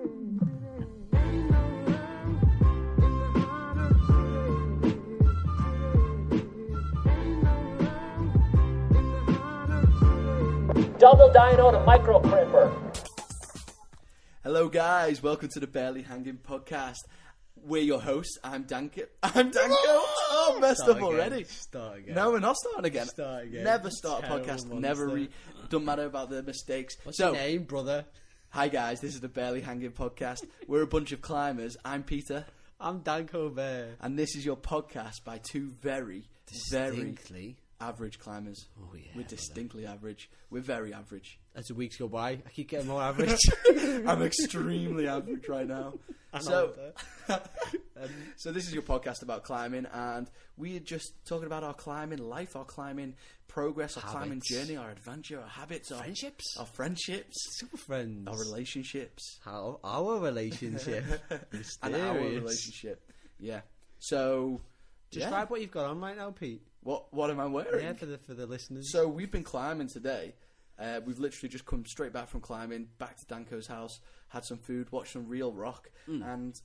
Double dyno to micro crimper. Hello guys, welcome to the Barely Hanging podcast. We're your hosts. I'm Danko. Oh, messed up already. Start again. No, we're not starting again. Start again. Never start a Terrible podcast. monster. Never don't matter about the mistakes. What's your name, brother? Hi guys, this is the Barely Hanging podcast. We're a bunch of climbers. I'm Peter. I'm Danko Bear. And this is your podcast by two very average climbers. Oh yeah. We're distinctly average. We're very average. As the weeks go by, I keep getting more average. I'm extremely average right now. So this is your podcast about climbing, and we're just talking about our climbing life, our climbing progress, our climbing journey, our adventure, our habits, our friendships, super friends, our relationships, our relationship, and our relationship. Yeah. So describe what you've got on right now, Pete. What am I wearing? Yeah, for the listeners. So we've been climbing today. We've literally just come straight back from climbing, back to Danko's house, had some food, watched some real rock, and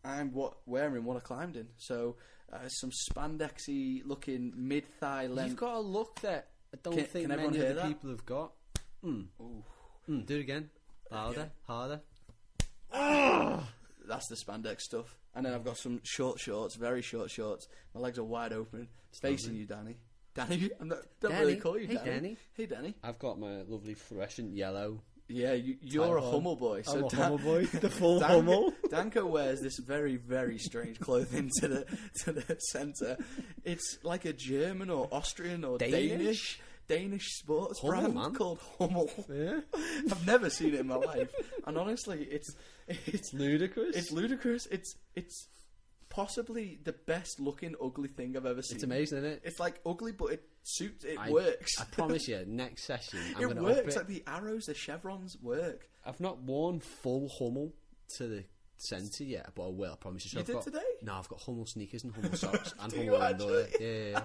I'm wearing what I climbed in. So some spandexy looking mid-thigh length. You've got a look that I don't think many other people have got. Do it again. Louder, harder. That's the spandex stuff. And then I've got some short shorts, very short shorts. My legs are wide open. It's facing you, Danny. Danny, don't really call you Danny. Hey, Danny. I've got my lovely fluorescent yellow. Yeah, you're a Hummel boy. So I'm a Hummel boy. The full Hummel. Danko wears this very, very strange clothing to the centre. It's like a German or Austrian or Danish sports Hummel, brand called Hummel. Yeah. I've never seen it in my life, and honestly, it's ludicrous. It's ludicrous. It's possibly the best looking ugly thing I've ever seen. It's amazing, isn't it? It's like ugly, but it suits. It works. I promise you, next session it works. Like the arrows, the chevrons work. I've not worn full Hummel to the centre yet, but I will. I promise you. So You did today? No, I've got Hummel sneakers and Hummel socks and Hummel underwear. Yeah.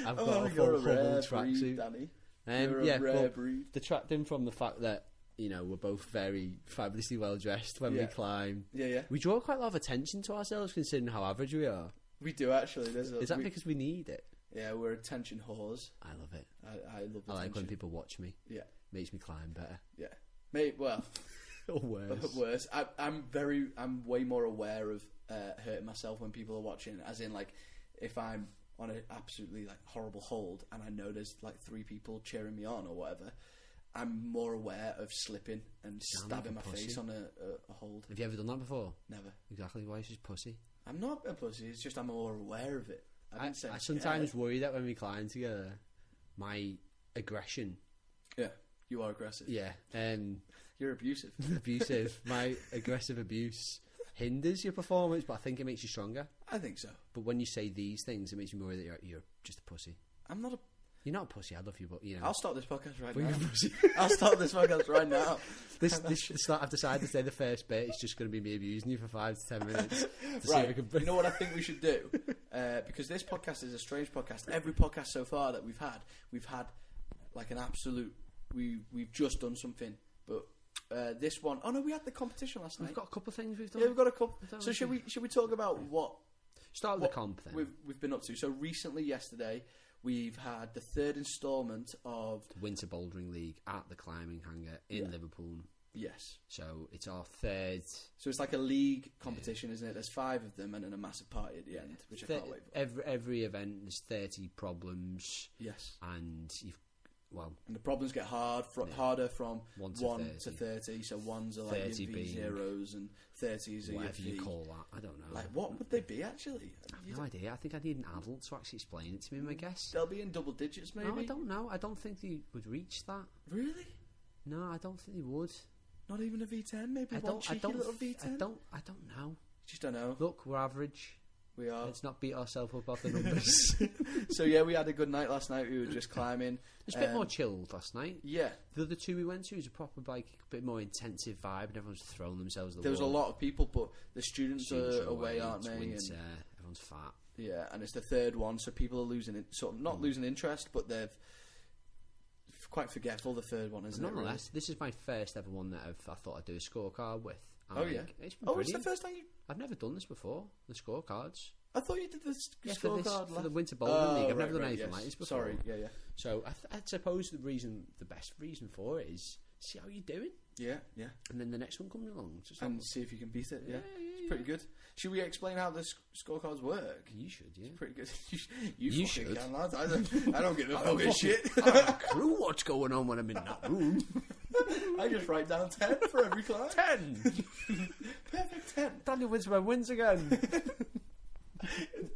I've got a full Hummel tracksuit. Danny. You're a rare breed. Detracting from the fact that we're both very fabulously well dressed when we climb. Yeah. We draw quite a lot of attention to ourselves, considering how average we are. We do actually. Is that because we need it? Yeah, we're attention whores. I love it. I love attention. I like when people watch me. Yeah, makes me climb better. Yeah, mate. Well, or worse. Worse. I'm way more aware of hurting myself when people are watching. As in, like, if I'm on an absolutely like horrible hold and I know there's like 3 people cheering me on or whatever, I'm more aware of slipping and stabbing my face on a hold. Have you ever done that before? Never. Exactly. Why is she pussy? I'm not a pussy. It's just I'm more aware of it. I sometimes worry that when we climb together, my aggression. Yeah, you are aggressive. Yeah. You're abusive. Abusive. My aggressive abuse hinders your performance, but I think it makes you stronger. I think so. But when you say these things, it makes me worry that you're just a pussy. I'm not a... You're not a pussy, I love you, but I'll start this podcast right now. I'll start this podcast right now. I've decided to say the first bit. It's just going to be me abusing you for 5 to 10 minutes. Right. You know what I think we should do? Because this podcast is a strange podcast. Every podcast so far that we've had like an absolute... We've just done something. But this one... Oh no, we had the competition last night. We've got a couple of things we've done. Yeah, we've got a couple. So should we talk about what... Start with the comp then. We've been up to. So recently, yesterday... We've had the 3rd instalment of the Winter Bouldering League at the Climbing Hangar in Liverpool. Yes. So it's our 3rd. So it's like a league competition, isn't it? There's 5 of them and then a massive party at the end, which I can't wait for. Every event, there's 30 problems. Yes. And and the problems get harder from 1 to 30. So 1s are like your V0s and 30s are whatever your you call that. I don't know. Like, what would they be actually? I have no idea. I think I need an adult to actually explain it to me, I guess. They'll be in double digits, maybe? No, I don't know. I don't think they would reach that. Really? No, I don't think they would. Not even a V10? Maybe one cheeky little V10? I don't know. Just don't know. Look, we're average. We are. Let's not beat ourselves up off the numbers. So yeah, we had a good night last night. We were just climbing. It was a bit more chilled last night. Yeah. The other 2 we went to was a proper, like, a bit more intensive vibe, and everyone's throwing themselves at the There was wall. a lot of people, but the students are away, aren't they? Winter, everyone's fat. Yeah, and it's the 3rd one, so people are losing it. Sort of not losing interest, but they're quite forgetful. The 3rd one, isn't it? Nonetheless, this is my first ever one that I thought I'd do a scorecard with. Oh yeah. It's been brilliant. It's the first time I've never done this before. The scorecards. I thought you did the scorecard for the Winter Bouldering League. I've never done anything like this before. Sorry, yeah. So I suppose the best reason for it is see how you're doing. Yeah. And then the next one comes along. And see if you can beat it, yeah. It's pretty good. Should we explain how the scorecards work? You should, yeah. It's pretty good. You should. Can, lads. I don't give a fucking shit. I don't have a clue what's going on when I'm in that room. I just write down 10 for every climb. 10! Perfect 10. Daniel Winsberg wins again.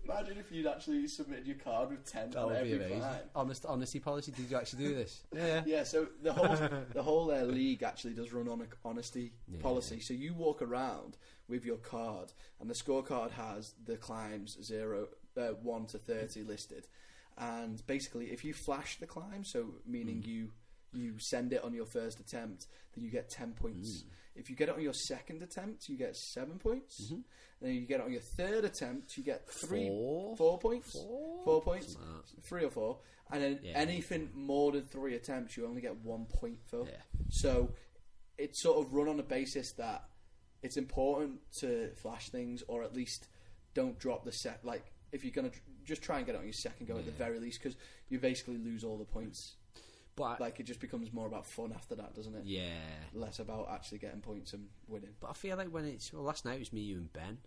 Imagine if you'd actually submitted your card with 10 that on would every be amazing. climb. Honesty policy, did you actually do this? Yeah. Yeah, so the whole league actually does run on an honesty policy. So you walk around with your card, and the scorecard has the climbs 1 to 30 listed. And basically, if you flash the climb, so meaning you send it on your first attempt, then you get 10 points. If you get it on your second attempt, you get 7 points. And then you get it on your third attempt, you get 4 points. 4 points. 3 or 4. And then anything more than 3 attempts, you only get 1 point for. Yeah. So it's sort of run on the basis that it's important to flash things, or at least don't drop the set. Like, if you're going to just try and get it on your second go at the very least, because you basically lose all the points. But like, it just becomes more about fun after that, doesn't it? Yeah. Less about actually getting points and winning. But I feel like last night it was me, you and Ben.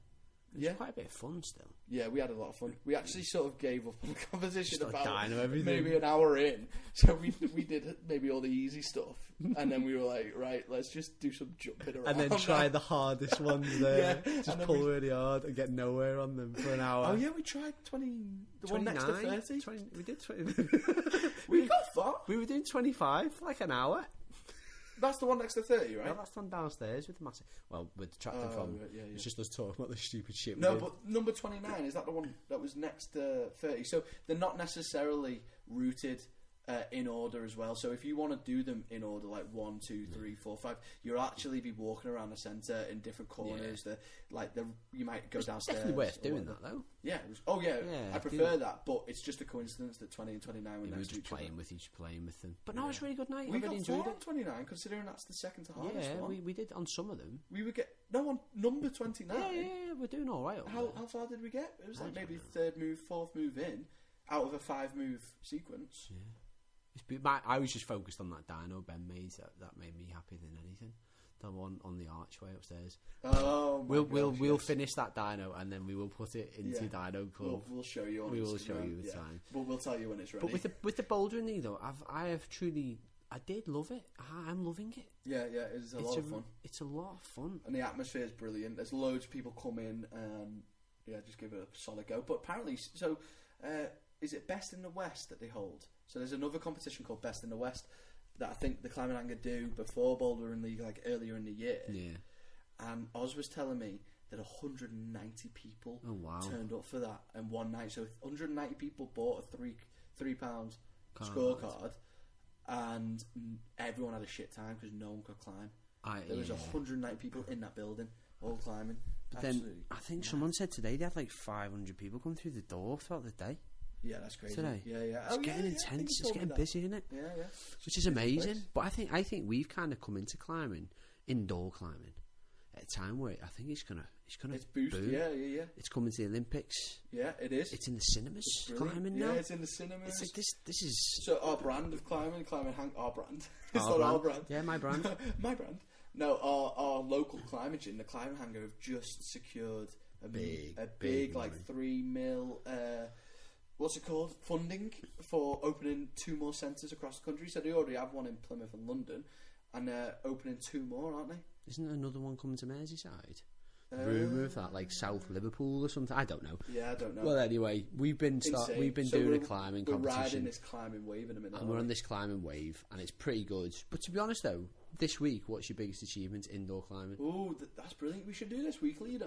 It was quite a bit of fun still. Yeah, we had a lot of fun. We actually sort of gave up on the competition about everything. Maybe an hour in. So we did maybe all the easy stuff. And then we were like, right, let's just do some jumping around. And then try the hardest ones there. Just pull really hard and get nowhere on them for an hour. Oh yeah, we tried 20... The 29, one next to 30? 20, we did 20. We got far. We were doing 25 for like an hour. That's the one next to 30, right? No, that's the one downstairs with the massive... Well, we're detracting from... Right, it's just us talking about the stupid shit. No, but number 29, is that the one that was next to 30? So they're not necessarily routed in order as well. So if you want to do them in order, like 1, 2, 3, 4, 5, you'll actually be walking around the centre in different corners. You might go downstairs. Definitely worth doing that, though. Yeah. I prefer that, but it's just a coincidence that 20 and 29 were next to each playing with them. But no, it's a really good night. We got enjoyed it. 29, considering that's the second to hardest one. Yeah, we did on some of them. We would get on number 29. Yeah, we're doing all right. How far did we get? It was like maybe third move, fourth move in, out of a 5-move sequence. Yeah. I was just focused on that dyno Ben made. That made me happier than anything. The one on the archway upstairs. Oh, we'll finish that dyno and then we will put it into Dyno Club. We'll show you. We will show you with time. But we'll tell you when it's ready. But with the bouldering league though, I did love it. I'm loving it. Yeah, it's a lot of fun. It's a lot of fun, and the atmosphere is brilliant. There's loads of people come in and just give it a solid go. But apparently, so is it Best in the West that they hold? So there's another competition called Best in the West that I think the Climbing Hangar do before Bouldering League, like earlier in the year. Yeah. And Oz was telling me that 190 people turned up for that in one night. So 190 people bought a £3 scorecard, and everyone had a shit time because no one could climb. There was 190 people in that building, all climbing. But then I think someone said today they had like 500 people come through the door throughout the day. Yeah, that's crazy. Today. Yeah. It's getting intense. It's getting busy, isn't it? Yeah. Which is amazing. But I think we've kind of come into indoor climbing, at a time where I think it's gonna boost. Boom. Yeah. It's coming to the Olympics. Yeah, it is. It's in the cinemas. Climbing now. Yeah, it's in the cinemas. It's like this is so our brand of climbing hang our brand. It's not our brand. Yeah, my brand. My brand. No, our local climbing gym, the Climbing Hangar, have just secured a big like 3 mil. What's it called? Funding for opening 2 more centres across the country. So they already have one in Plymouth and London, and they're opening 2 more, aren't they? Isn't another one coming to Merseyside? Rumour of that, like South Liverpool or something. I don't know. Yeah, I don't know. Well, anyway, we've been doing a climbing competition. We're riding this climbing wave in a minute. And we're on this climbing wave, and it's pretty good. But to be honest, though, this week, what's your biggest achievement indoor climbing? Oh, that's brilliant. We should do this weekly,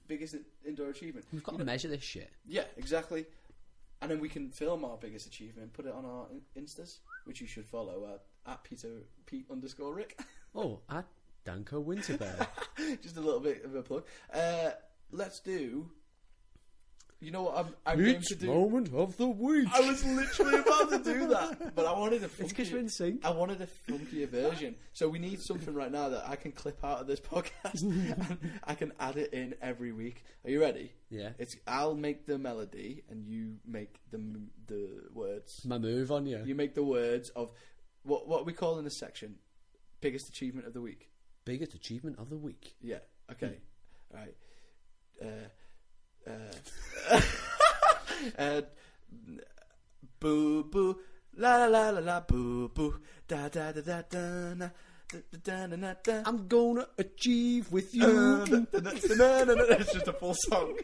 biggest indoor achievement. We've got to measure this shit. Yeah, exactly. And then we can film our biggest achievement, put it on our Instas, which you should follow at Pete_Rick. Oh, at Danko Winterberg. Just a little bit of a plug. Let's do You know what I'm going to do? Moment of the week. I was literally about to do that, but I wanted a funky, It's because you're in sync. I wanted a funkier version. So we need something right now that I can clip out of this podcast and I can add it in every week. Are you ready? Yeah. I'll make the melody and you make the words. My move on you. You make the words of what are we calling this section? Biggest achievement of the week. Biggest achievement of the week. Yeah. Okay. All right. Boo boo la la la la boo boo da da da da da na. I'm gonna achieve with you. It's just a full song.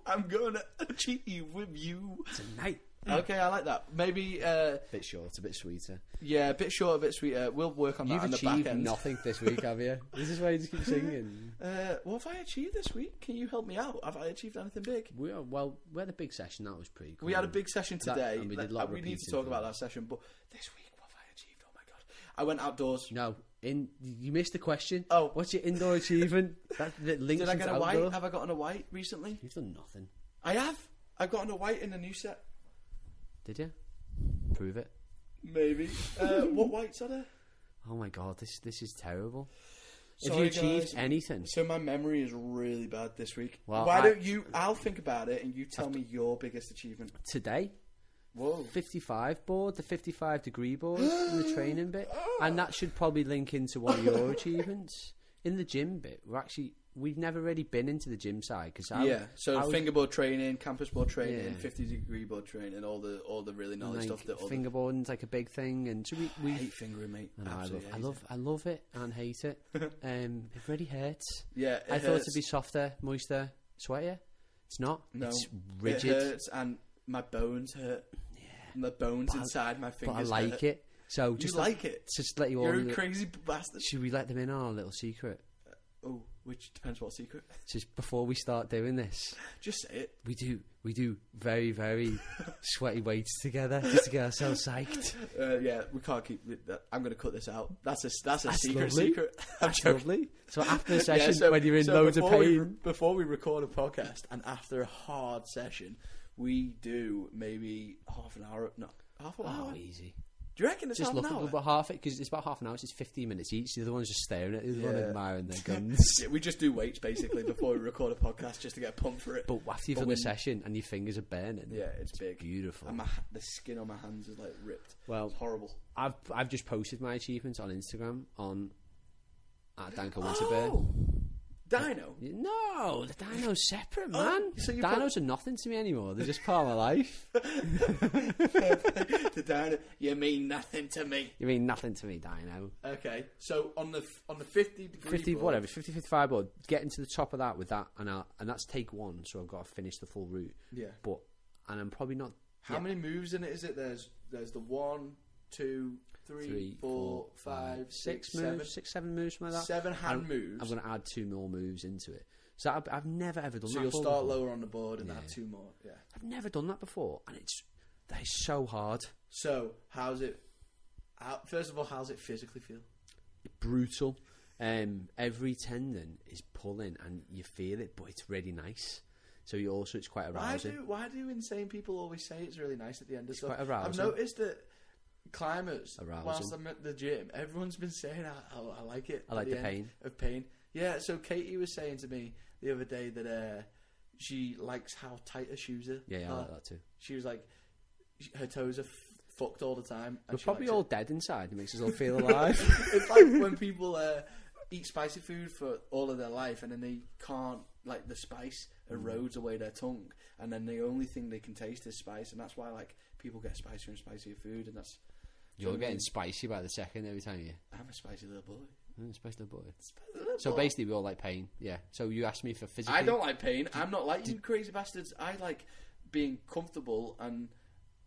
I'm gonna achieve with you tonight. Okay, I like that. Maybe a bit short, a bit sweeter. Yeah, a bit short, a bit sweeter. We'll work on that in the back end. You've achieved nothing this week, have you? This is why you just keep singing. What have I achieved this week? Can you help me out? Have I achieved anything big? We had a big session. That was pretty cool. We had a big session today. And we did a lot of we need to talk about that session. But this week, what have I achieved? Oh my god! I went outdoors. No, you missed the question. Oh, what's your indoor achievement? That links Did I get a outdoor? white? Have I gotten a white recently? You've done nothing. I have. I've gotten a white in the new set. Did you? Prove it. Maybe. What whites are there? Oh my god, this is terrible. Sorry, have you achieved guys. anything? So my memory is really bad this week. Well, Why don't you? I'll think about it and you tell me your biggest achievement. Today? Whoa. 55 board, the 55 degree board in the training bit. And that should probably link into one of your achievements. In the gym bit, we've never really been into the gym side fingerboard training, campus board training, 50-degree board training, all the really gnarly stuff. That fingerboarding's like a big thing, and so we hate fingering, mate. I love it and hate it. It really hurts. Yeah, I thought it'd be softer, moister, sweatier. It's not. No, it's rigid. It hurts, and my bones hurt. Yeah, the bones inside my fingers. But I like it. So just like it. Just let you all. You're a crazy bastard. Should we let them in on our little secret? Which depends what secret. Just before we start doing this, just say it. We do very, very sweaty weights together just to get ourselves psyched. Yeah, we can't keep that. I'm going to cut this out. That's a secret. Lovely. That's lovely. So after the session, when you're in loads of pain, before we record a podcast, and after a hard session, we do maybe half an hour. No, half an hour. Oh, easy. Do you reckon it's just half an hour? About half it, because it's about half an hour. So it's 15 minutes each. The other one's just staring at the other one, admiring their guns. Yeah, we just do weights basically before we record a podcast, just to get a pump for it. But after you've done the session and your fingers are burning, it's big, beautiful, and the skin on my hands is like ripped. Well, it's horrible. I've just posted my achievements on Instagram at Danko Winterbear. Dino? No, the dino's separate, man. So dinos are nothing to me anymore. They're just part of my life. The dino, you mean nothing to me. You mean nothing to me, Dino. Okay, so on the 50-degree board, whatever, 50-55 board, getting to the top of that with that, and that's take one. So I've got to finish the full route. Yeah, and I'm probably not. How many moves in it is it? There's the 1, 2, 3, 4, 5, 6, 7. 6, 7 moves, like that. 7 hand moves. I'm going to add 2 more moves into it. So I've never ever done that. So you'll start lower on the board and add 2 more. Yeah, I've never done that before, and that is so hard. So first of all, how's it physically feel? Brutal. Every tendon is pulling, and you feel it, but it's really nice. So it's quite arousing. Why do insane people always say it's really nice at the end of stuff? Quite arousing. I've noticed that climbers, whilst I'm at the gym, everyone's been saying I like it. I like the pain. Of pain. Yeah, so Katie was saying to me the other day that she likes how tight her shoes are. Yeah, I like that too. She was like, her toes are fucked all the time. We're probably all dead inside. It makes us all feel alive. It's like when people eat spicy food for all of their life and then they can't, like the spice erodes away their tongue, and then the only thing they can taste is spice, and that's why like people get spicier and spicier food, and that's... You're getting spicy by the second every time you... I'm a spicy little boy. Spicy little boy. So basically we all like pain, yeah. So you asked me for physical... I don't like pain. I'm not like you crazy bastards. I like being comfortable and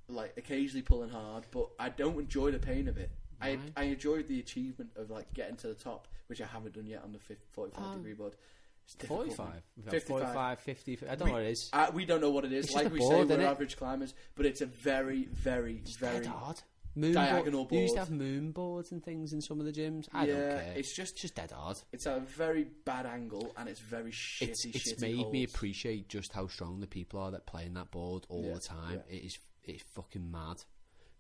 like occasionally pulling hard, but I don't enjoy the pain of it. Right. I enjoyed the achievement of like getting to the top, which I haven't done yet on the 45 degree board. It's 45? 45, 50... I don't know what it is. We don't know what it is. It's like we board, say, we're average climbers, but it's a very, very, it's very... hard. diagonal board. You used to have moon boards and things in some of the gyms. I don't care. It's just dead hard. It's a very bad angle and it's very shitty. It's shitty made holds. me appreciate just how strong the people are that play in that board all the time. Yeah. It's fucking mad.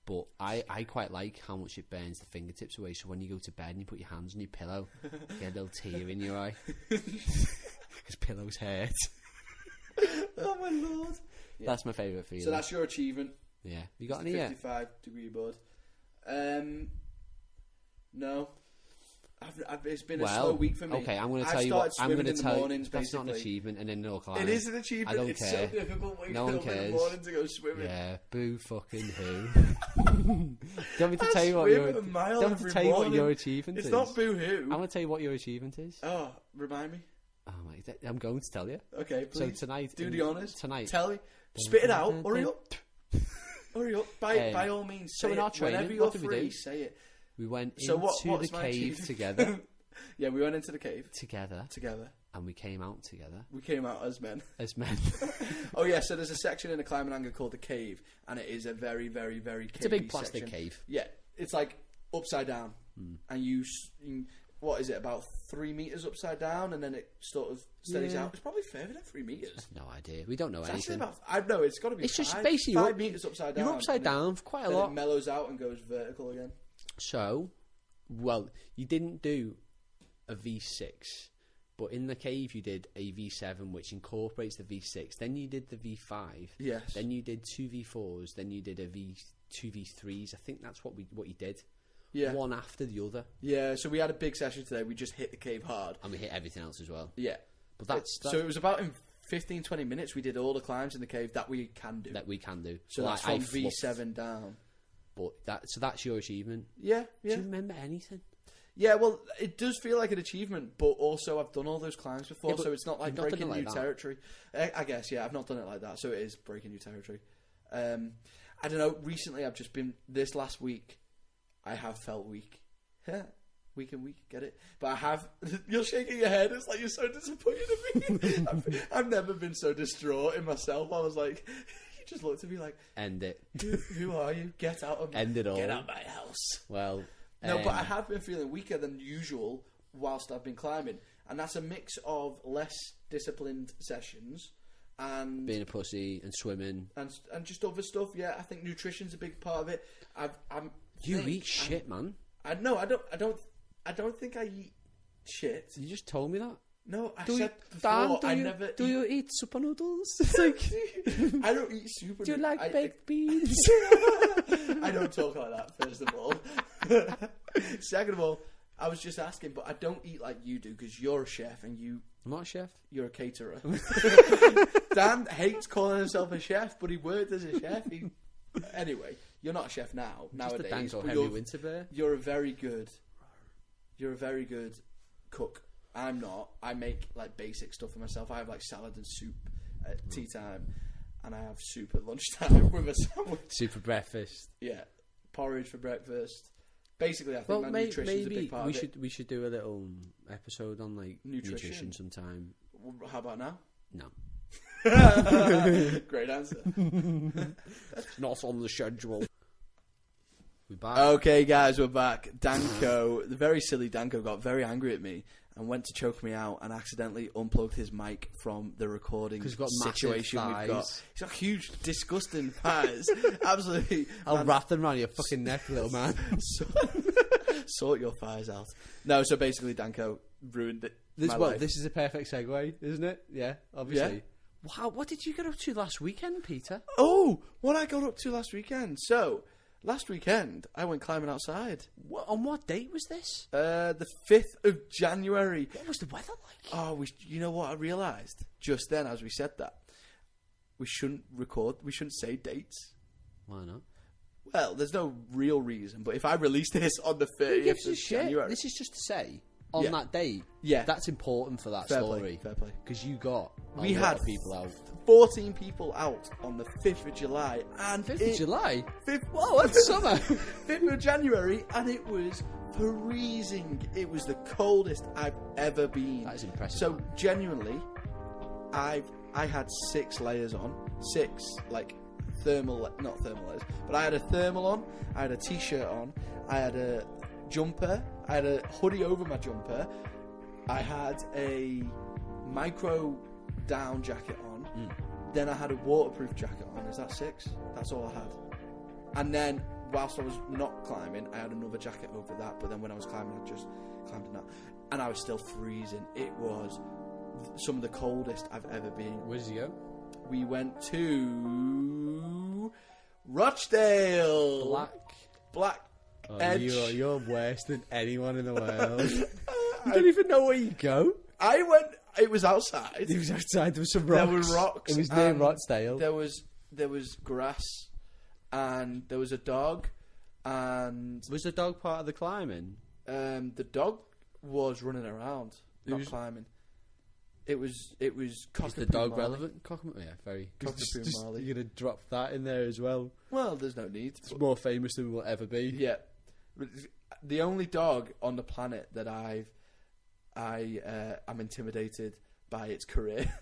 But I quite like how much it burns the fingertips away. So when you go to bed and you put your hands on your pillow, you get a little tear in your eye because pillows hurt. Oh my lord! Yeah. That's my favourite feeling. So that's your achievement. Yeah. You got any yet? 55-degree board. No. It's been a slow week for me. Okay, I'm going to tell you what. I'm going to tell you mornings, that's not an basically. achievement, and then no climb. It is an achievement. I don't it's care. so difficult waking No one up in cares. the morning to go swimming. Yeah, boo fucking who. Do you want me to tell you what swim your a mile do you want me every to tell you what morning. your achievement It's is? not boo hoo. I'm going to tell you what your achievement is. Oh, remind me. Oh my! I'm going to tell you. Okay, please. So tonight, do the honours. Tonight, tell me. Spit it out. Hurry up. Hurry up. By all means. So say in our it. training, Whenever you're what did we free, do? say it. We went So into what the is my cave achievement? together. Yeah, we went into the cave Together, and we came out together we came out as men. as men. Oh yeah, so there's a section in the climbing angle called the cave, and it is a very, very, very cavey It's a big plastic section. cave. Yeah, it's like upside down, and you what is it, about 3 meters upside down, and then it sort of steadies Yeah. out. It's probably further than 3 meters. No idea. We don't know It's actually anything. about. I know it's got to be. It's just five, basically 5 meters upside down. You're upside and then- down for quite a then lot. it mellows out and goes vertical again. So, well, you didn't do a V6, but in the cave you did a V7, which incorporates the V6. Then you did the V5. Yes. Then you did two V4s. Then you did two V3s. I think that's what you did. Yeah. One after the other, Yeah. So we had a big session today. We just hit the cave hard. and we hit everything else as well. Yeah. But that's So it was about in 15-20 minutes. We did all the climbs in the cave that we can do. that we can do. So that's I from fluffed, V7 down. But that's your achievement. Yeah, Do yeah. you remember anything? Yeah, well, it does feel like an achievement, but also I've done all those climbs before, Yeah, but so it's not like you've not done breaking it like new that. territory. I guess, yeah, I've not done it like that, so it is breaking new territory. I don't know, recently I've just been, this last week, I have felt weak. Weak and weak, get it? But I have, you're shaking your head, it's like you're so disappointed in me. I've never been so distraught in myself. I was like, you just looked at me like, End it. who are you? Get out of End it all. Get out of my house. Well, No, but I have been feeling weaker than usual whilst I've been climbing, and that's a mix of less disciplined sessions and being a pussy and swimming. and just other stuff. Yeah, I think nutrition's a big part of it. You eat shit, man. I don't think I eat shit. You just told me that. No, I Do said you, before Dan, I do never. do eat, you eat super noodles? It's like, I don't eat super. do you like baked beans? I don't talk like that. First of all, second of all, I was just asking, but I don't eat like you do because you're a chef and I'm not a chef. you're a caterer. Dan hates calling himself a chef, but he worked as a chef. Anyway, you're not a chef now. Just a Nowadays, dangle but heavy winter bear. you're a very good cook. I'm not. I make like basic stuff for myself. I have like salad and soup at tea time, and I have soup at lunchtime with a sandwich. Super breakfast. Yeah, porridge for breakfast. Basically, I think Well, my maybe nutrition's a big part of it. we should do a little episode on like Nutrition. nutrition sometime. How about now? No, Great answer. it's not on the schedule. We back. Okay, guys, we're back. Danko, the very silly Danko, got very angry at me and went to choke me out and accidentally unplugged his mic from the recording 'Cause he's got massive situation we've got. thighs. He's got huge, disgusting thighs. Absolutely. I'll Man, wrap them around your fucking neck, little man. sort your thighs out. No, so basically, Danko ruined it. My life. This is a perfect segue, isn't it? Yeah, obviously. Wow, what did you get up to last weekend, Peter? Oh, what I got up to last weekend. So, last weekend, I went climbing outside. On what date was this? The 5th of January. What was the weather like? Oh, you know what I realised just then as we said that? We shouldn't say dates. Why not? Well, there's no real reason, but if I release this on the Who 30th gives a of shit? January... This is just to say, on Yeah. that date, Yeah. that's important for that Fair story. play, fair play. Because you got a We lot had of people out. 14 people out on the 5th of July, and 5th of July? 5th, Whoa, that's summer. 5th of January, and it was freezing. It was the coldest I've ever been. That is impressive. So genuinely, I had 6 layers on, 6 like not thermal layers, but I had a thermal on, I had a t-shirt on, I had a jumper, I had a hoodie over my jumper, I had a micro down jacket on, then I had a waterproof jacket on. Is that 6? That's all I had. And then, whilst I was not climbing, I had another jacket over that, but then when I was climbing, I just climbed in that. And I was still freezing. It was some of the coldest I've ever been. Where did you go? We went to Rochdale. Black Edge. You're worse than anyone in the world. You don't even know where you go. I went. It was outside. It was outside. There was some rocks. There were rocks. It was near Rochdale. There was grass, and there was a dog, and was the dog part of the climbing? The dog was running around, not climbing. It was. Is the dog relevant? Yeah, very. Marley. You're gonna drop that in there as well. Well, there's no need. It's more famous than we'll ever be. Yeah, the only dog on the planet that I'm intimidated by its career.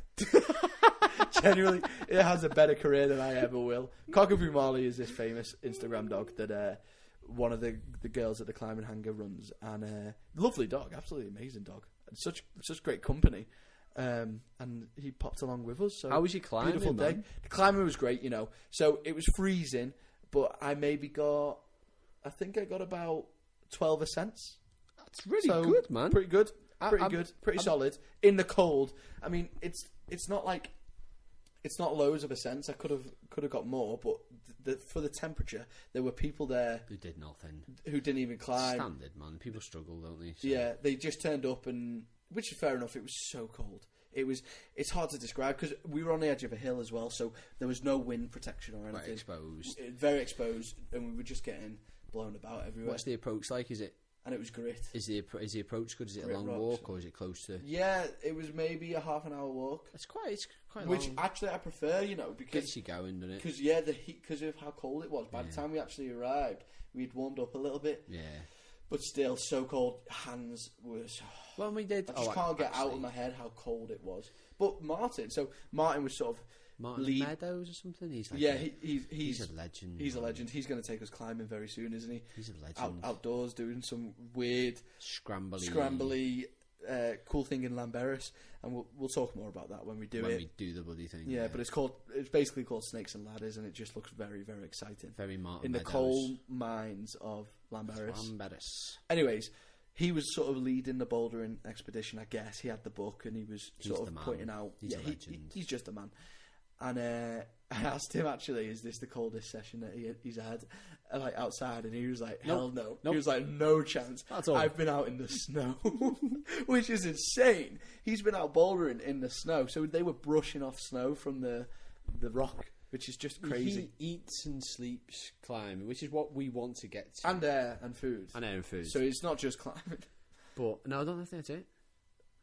Genuinely, it has a better career than I ever will. Cockapoo Marley is this famous Instagram dog that one of the girls at the climbing hangar runs, and lovely dog, absolutely amazing dog, and such great company. And he popped along with us. So how was your climbing? Beautiful day. Man? The climbing was great, you know. So it was freezing, but I think I got about 12 ascents. That's really good, man. Pretty good. Pretty solid in the cold. I mean, it's not like it's not loads of ascents. I could have got more, but for the temperature, there were people there who did nothing, who didn't even climb. Standard, man. People struggle, don't they? So. Yeah, they just turned up, and which is fair enough. It was so cold. It's hard to describe because we were on the edge of a hill as well, so there was no wind protection or anything. Very exposed, and we were just getting blown about everywhere. What's the approach like? Is it? And it was grit. Is the approach good? Is it a long walk or is it close to? Yeah, it was maybe a half an hour walk. It's quite which long. actually I prefer, you know, because gets you going, doesn't it? Because the heat, because of how cold it was. By the time we actually arrived, we'd warmed up a little bit. Yeah. But still, so cold. Hands were. Well, we did. I just can't get out of my head how cold it was. But Martin was sort of. Martin Meadows or something. He's like he's a legend. He's a legend. He's going to take us climbing very soon, isn't he? He's a legend. Outdoors doing some weird scrambly cool thing in Llanberis, and we'll talk more about that when we do it. When we do the bloody thing. Yeah, but it's basically called Snakes and Ladders, and it just looks very, very exciting. Very Martin in the Meadows. coal mines of Llanberis. Anyways, he was sort of leading the bouldering expedition, I guess. He had the book, and he was sort of pointing out. He's a legend. He's just a man. And I asked him, actually, is this the coldest session that he's had, like, outside? And he was like, hell no. Nope. He was like, no chance. That's all. I've been out in the snow, which is insane. He's been out bouldering in the snow. So they were brushing off snow from the rock, which is just crazy. He eats and sleeps climbing, which is what we want to get to. And air and food. So it's not just climbing. But, no, I don't think that's it.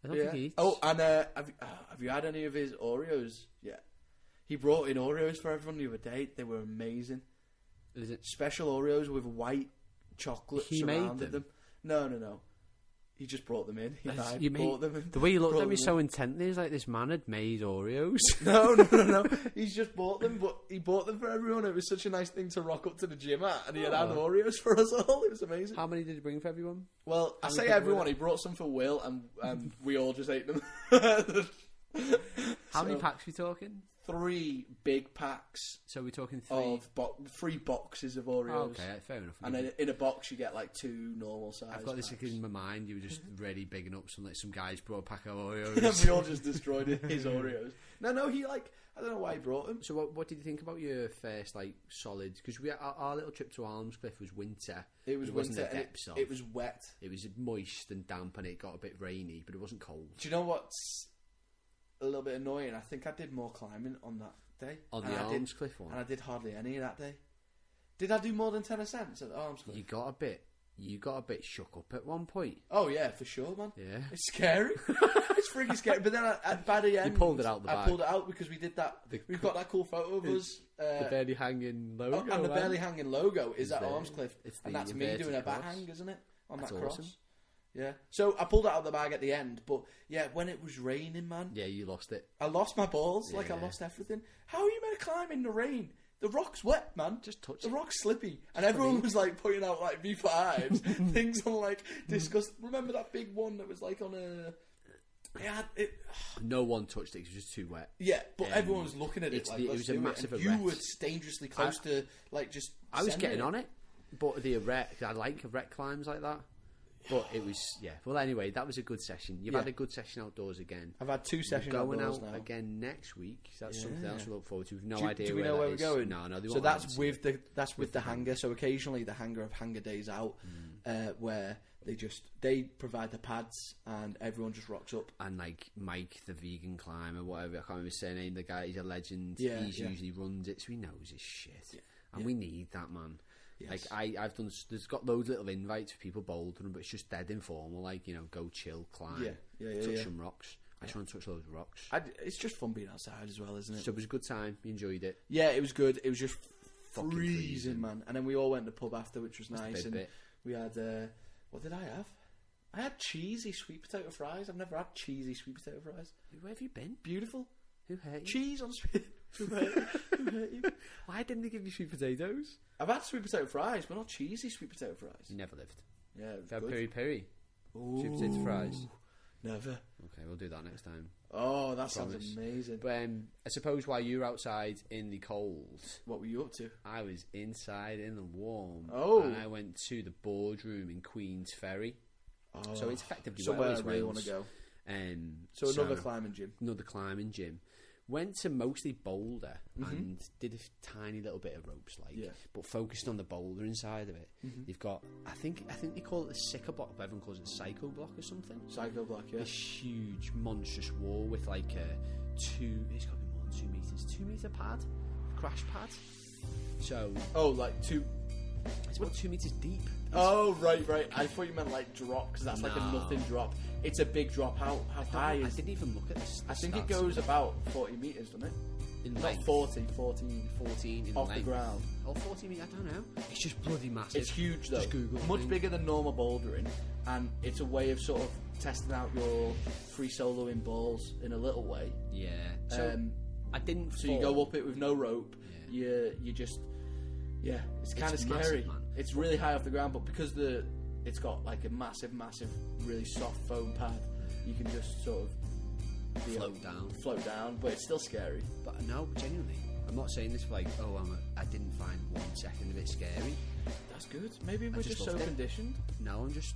I don't think he eats. Oh, and have you had any of his Oreos yet? He brought in Oreos for everyone the other day. They were amazing. Is it special Oreos with white chocolate surrounded them? No. He just brought them in. He brought them in. The way you looked at me so intently is like this man had made Oreos. No. He's just bought them, but he bought them for everyone. It was such a nice thing to rock up to the gym at, and he had Oreos for us all. It was amazing. How many did he bring for everyone? Well, I say everyone. He brought some for Will, and we all just ate them. How many packs are we talking? 3 big packs. So we're talking 3 of 3 boxes of Oreos. Oh, okay, fair enough. And then in a box you get like 2 normal size. I've got this in my mind. You were just really bigging up some guys brought a pack of Oreos. And we all just destroyed his Oreos. No, he I don't know why he brought them. So what did you think about your first solid? Because our little trip to Armscliff was winter. It was winter. Wasn't the depths of. It was wet. It was moist and damp, and it got a bit rainy, but it wasn't cold. Do you know what's a little bit annoying? I think I did more climbing on that day. On the Armscliff one? And I did hardly any that day. Did I do more than 10 ascents at the Armscliff? You got a bit shook up at one point. Oh yeah, for sure, man. Yeah. It's scary. It's freaking scary. But then by the end, you pulled it out the bag. I pulled it out because we did that. We've got that cool photo of us. The barely hanging logo. And the barely hanging logo is at Armscliff. And that's me doing a bat hang, isn't it? On that cross. Awesome. Yeah. So I pulled it out of the bag at the end, but yeah, when it was raining, man. Yeah, you lost it. I lost my balls. Yeah. I lost everything. How are you meant to climb in the rain? The rock's wet, man. Just touch the it. rock's slippy, and everyone was like pointing out like V5s, things on like discuss. Remember that big one that was like on a. No one touched it. It was just too wet. Yeah, but everyone was looking at it. It was a massive arrest. You were dangerously close to like just. I was getting on it, but the arrest. I like arrest climbs like that. But it was Well, anyway, that was a good session. You've had a good session outdoors again. I've had 2 sessions going outdoors out now. Again next week. So that's something else we look forward to. We've no idea. Do we know where we're going? No. So that's with the hangar. So occasionally the hangar have hangar days out, where they provide the pads and everyone just rocks up. And like Mike, the vegan climber, whatever, I can't remember his surname. The guy, he's a legend. Yeah, he's usually runs it, so he knows his shit, and we need that, man. Yes. Like I've done. There's got loads of little invites for people bouldering, but it's just dead informal. Like go chill, climb, touch some rocks. I just want to touch loads of rocks. It's just fun being outside as well, isn't it? So it was a good time. You enjoyed it. Yeah, it was good. It was just freezing, man. And then we all went to the pub after, which was nice. And we had what did I have? I had cheesy sweet potato fries. I've never had cheesy sweet potato fries. Where have you been? Beautiful. Who hurt you? Cheese on sweet. Who hurt you? Why didn't they give you sweet potatoes? I've had sweet potato fries, but not cheesy sweet potato fries. You never lived. Yeah, it was Have good. peri peri. Sweet potato fries. Never. Okay, we'll do that next time. Oh, that sounds amazing. But I suppose while you were outside in the cold, what were you up to? I was inside in the warm. Oh. And I went to the boardroom in Queen's Ferry. Oh. So it's effectively somewhere Wales, I really want to go. So another climbing gym. Another climbing gym. Went to mostly boulder and did a tiny little bit of ropes, but focused on the bouldering side of it. You've got, I think they call it the Sicker block, but everyone calls it Psycho block or something. Psycho block, yeah. This huge, monstrous wall with like it's got to be more than 2 meters, 2 meter pad, crash pad. So it's about 2 meters deep. Oh, right. I thought you meant like drop, because that's like a nothing drop. It's a big drop. How high is it? I didn't even look at this. I think it goes about 40 metres, doesn't it? In Not length. 14 in off length. the ground. Oh, 40 meters, I don't know. It's just bloody massive. It's huge though. Just Google Much thing. bigger than normal bouldering, and it's a way of sort of testing out your free soloing balls in a little way. Yeah. So I didn't So fall. you go up it with no rope. Yeah. You just... Yeah, it's kind of It's scary. massive, man. It's really high off the ground, but because it's got like a massive, really soft foam pad, you can just sort of float down, but it's still scary. But no, genuinely, I'm not saying this for like, I didn't find 1 second of it scary. That's good. Maybe we're just so loved it. conditioned. No, I'm just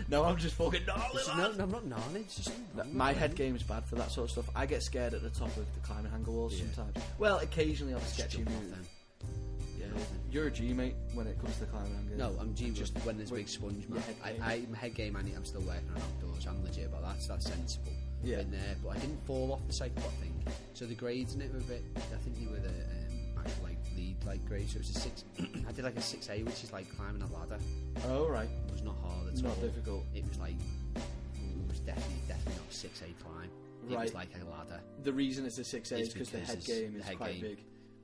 No, I'm just fucking gnarly. no, I'm not gnarly. It's just My head game is bad for that sort of stuff. I get scared at the top of the climbing hanger walls sometimes. Well, occasionally I'll sketchy jump off move. them. Yeah, you're a G mate when it comes to the climbing hanger. No, I'm G just when there's a big sponge. Man. My head game. I'm still working on outdoors. I'm legit about that. So that's sensible. Yeah. In there, but I didn't fall off the cycle block thing. So the grades in it were a bit. I think they were the actual lead grade. So it was a 6. I did like a 6A, which is like climbing a ladder. Oh right. It was not hard at all. Not difficult. It was like it was definitely not a 6A climb. It was like a ladder. The reason it's a 6A is because the head game is quite big.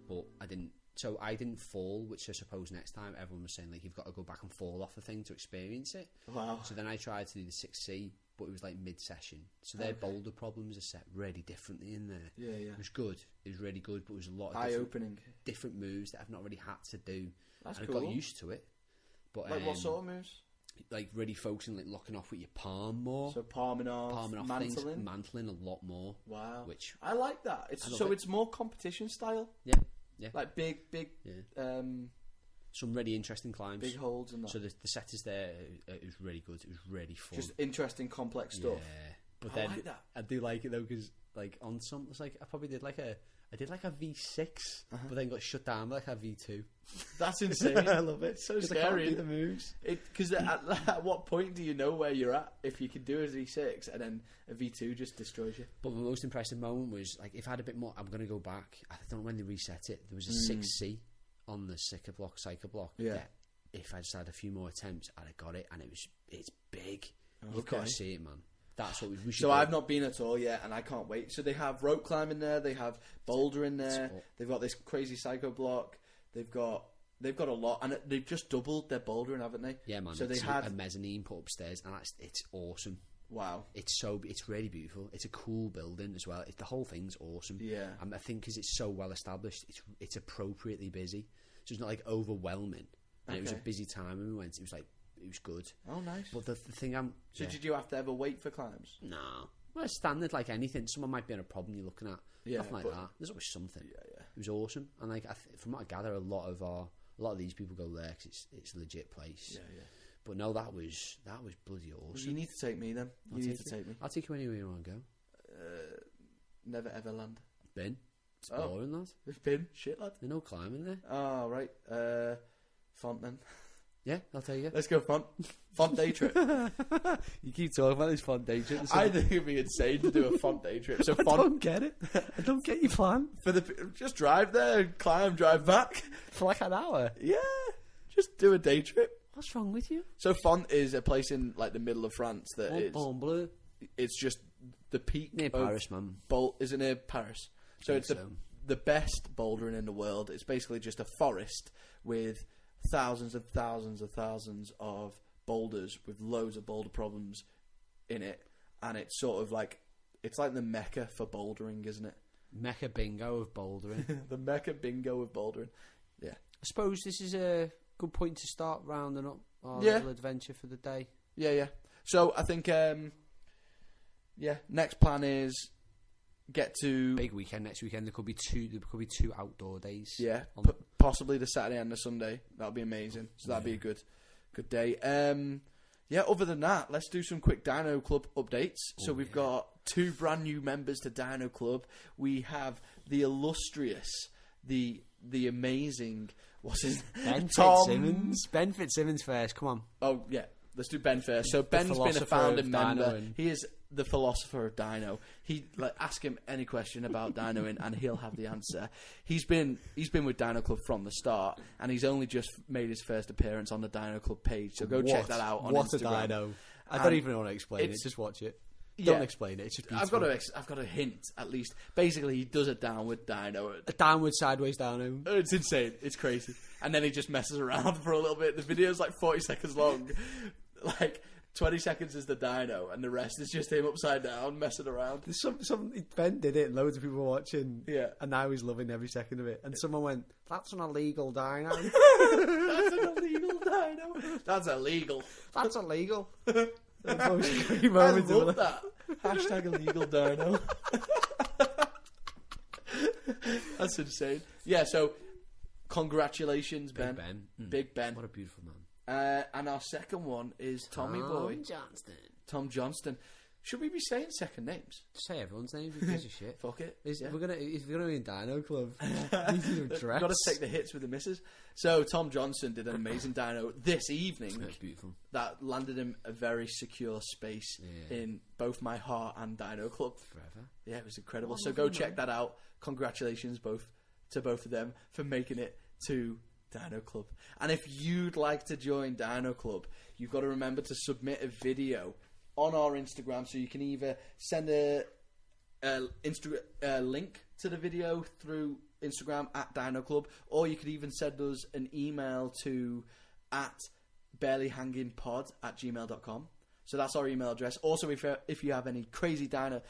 But I didn't fall, which I suppose next time everyone was saying like you've got to go back and fall off the thing to experience it. Wow. So then I tried to do the 6C, but it was like mid-session. So their boulder problems are set really differently in there. Yeah. It was good. It was really good, but it was a lot of eye-opening. different moves that I've not really had to do. That's and cool. I got used to it. But Like what sort of moves? Like really focusing, like locking off with your palm more. So palming off things, mantling. mantling a lot more. Wow. Which I like that. It's more competition style. Yeah. Like big some really interesting climbs. big holds and that. So the setters there, it was really good. It was really fun. Just interesting, complex stuff. Yeah. But I then like that. I do like it though because like on some, it's like I probably did like a V6, but then got shut down by like a V2. That's insane. I love it. It's so 'Cause I can't scary. do the moves. Because at what point do you know where you're at if you can do a V6 and then a V2 just destroys you? But the most impressive moment was like if I had a bit more. I'm gonna go back. I don't know when they reset it. There was a 6C on the Psycho block. Yeah. That if I just had a few more attempts, I'd have got it, and it's big. You've got to see it, man. That's what we should. So do. I've not been at all yet, and I can't wait. So they have rope climbing there. They have boulder in there. They've got this crazy Psycho block. They've got a lot, and they've just doubled their bouldering, haven't they? Yeah, man. So they had had a mezzanine put upstairs, and it's awesome. Wow. It's really beautiful. It's a cool building as well. The whole thing's awesome. Yeah. I think because it's so well established, it's appropriately busy. So it's not like overwhelming. And it was a busy time when we went. It was good. Oh, nice. But the thing did you have to ever wait for climbs? No. Well, it's standard like anything. Someone might be on a problem you're looking at. Yeah, Nothing like that. There's always something. Yeah, yeah. It was awesome. And like from what I gather, a lot of these people go there because it's a legit place. Yeah, yeah. But no, that was bloody awesome. Well, you need to take me then. You need to take me. I'll take you anywhere you want to go. Never ever land. Been. It's boring, lad. We've been. Shit, lad. There's no climbing there. Oh, right. Font then. Yeah, I'll tell you. Let's go Font. Font day trip. You keep talking about this Font day trip. I think it'd be insane to do a Font day trip. So Font, I don't get it. I don't get your plan. Just drive there, climb, drive back. For like an hour? Yeah. Just do a day trip. What's wrong with you? So Font is a place in like the middle of France that is... Bleu. It's just the peak near Paris, man. Is it near Paris? So it's the best bouldering in the world. It's basically just a forest with thousands and thousands and thousands of boulders with loads of boulder problems in it, and it's sort of like the Mecca for bouldering, isn't it? Mecca bingo of bouldering. The Mecca bingo of bouldering. Yeah. I suppose this is a good point to start rounding up our little adventure for the day. Yeah. So I think next plan is get to big weekend next weekend. There could be two outdoor days. Yeah, possibly the Saturday and the Sunday. That'll be amazing. So that'll be a good day. Other than that, let's do some quick Dino Club updates. So we've got 2 brand new members to Dino Club. We have the illustrious, the amazing, what's his name? Fitzsimmons. Ben Fitzsimmons first. Come on. Oh yeah, let's do Ben first. So Ben's been a founding member. He is the philosopher of Dino. Ask him any question about dinoing and he'll have the answer. He's been with Dino Club from the start, and he's only just made his first appearance on the Dino Club page. So go check that out on Instagram. What a dino! I don't even want to explain it. Just watch it. Don't explain it. It's just beautiful. I've got a hint at least. Basically, he does a downward dino. A downward, sideways dino. It's insane. It's crazy. And then he just messes around for a little bit. The video's like 40 seconds long. Like 20 seconds is the dino, and the rest is just him upside down messing around. There's some Ben did it, and loads of people were watching. Yeah, and now he's loving every second of it. And someone went, "That's an illegal dino." That's an illegal dino. That's illegal. That's illegal. I love that. Hashtag illegal dino. That's insane. Yeah. So, congratulations, Ben. Big Ben. What a beautiful man. And our second one is Tommy Boy. Tom Johnston. Should we be saying second names? Just say everyone's name. Who gives a shit? Fuck it. If we're gonna be in Dino Club, we need to address. Got to take the hits with the misses. So Tom Johnston did an amazing dino this evening. That's beautiful. That landed him a very secure space in both my heart and Dino Club. Forever. Yeah, it was incredible. So go check that out. Congratulations to both of them for making it to Dino Club. And if you'd like to join Dino Club, you've got to remember to submit a video on our Instagram. So you can either send a link to the video through Instagram at Dino Club, or you could even send us an email to at barelyhangingpod@gmail.com. So that's our email address. Also, if you have any crazy not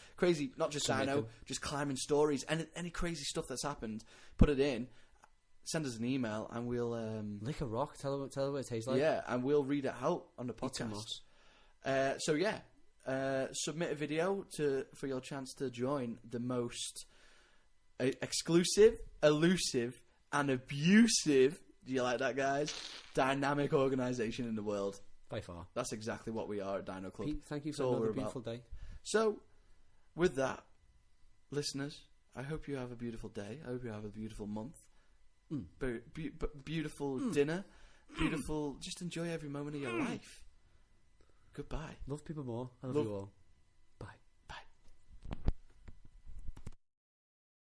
just dino, just climbing stories, and any crazy stuff that's happened, put it in. Send us an email and we'll lick a rock. Tell her what it tastes like. Yeah, and we'll read it out on the podcast. Submit a video for your chance to join the most exclusive, elusive, and abusive. Do you like that, guys? Dynamic organisation in the world. By far, that's exactly what we are at Dino Club. Pete, thank you for another beautiful day. So, with that, listeners, I hope you have a beautiful day. I hope you have a beautiful month. Beautiful dinner. Beautiful. Just enjoy every moment of your life. Goodbye. Love people more. I love you all.